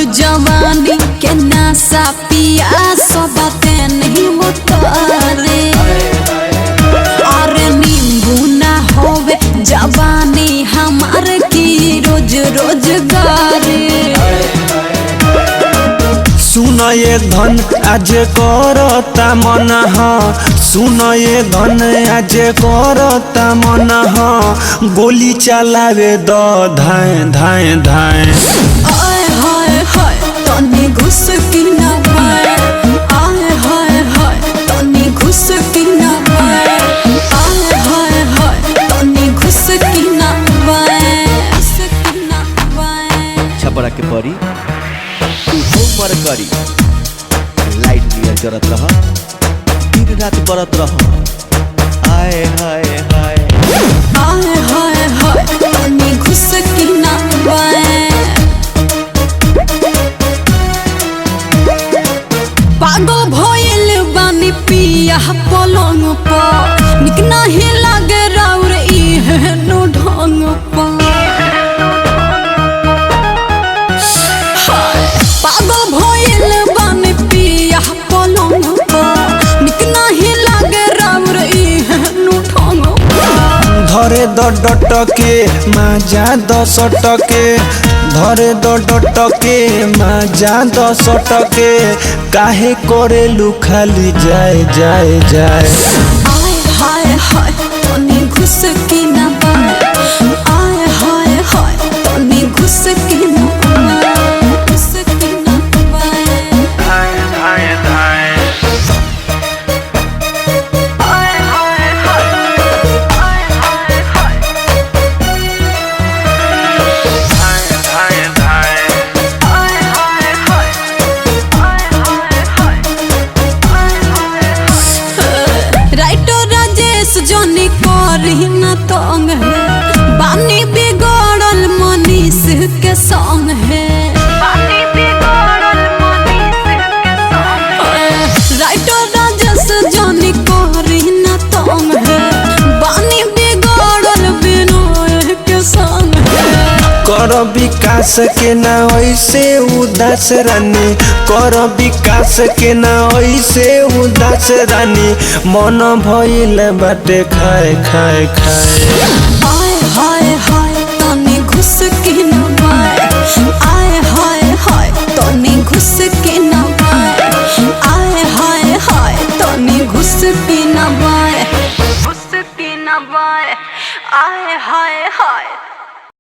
जवानी के नशा पिया सब नहीं उतारे। अरे नींबू ना होवे जवानी हमार की रोज रोजगारी। सुन ये धन आज करता मन सुन ये धन आज करता मन गोली चलावे द धाए धाए धाए। आए हाय हाय तनी घुस की ना पाए। आए हाय हाय तनी घुस की ना पाए। आए हाय हाय तनी घुस की ना पाए। छपरा के परी तू होमर करी लाइट नियर जरत रह दिन रात बरत रह। आए हाय हाय आए हाय हाय तनी घुस की ना पाए। पागल भइल बानी पिया पलंग पर निक नहीं लागे राउर इहे नो ढंग पर। पागल भइल बानी पिया पलंग पर निक नहीं लागे राउर इहे नो ढंग पर। धरे द डटके माजा 10 टके धरे द डटके माजा 10 टके काहे करेलू खाली जाए जाए जाए। आए हाय हाय तनी घुस की ना पाए। आए हाय हाय तनी घुस की ना पाए। घुस की ना पाए। धाए धाए धाए आए हाय हाय आए हाय हाय धाए धाए धाए। आए हाय हाय आए हाय हाय। राइटर राजेश जनी करी ना तंग है बानी बिगड़ल मनीष के संग है। राइटर राजेश जनी करी ना तंग है बानी बिगड़ल बिनोय के संग है। कर विकास के ना ऐसे उदास रानी कर विकास के ना ऐसे उदास रानी मन भइल बाटे खाए खाए खाए। आए हाय हाय तनी घुस की ना पाए। आए हाय हाय तनी घुस की ना पाए। आए हाय हाय तनी घुस की ना पाए। घुस की ना पाए। आए हाय हाय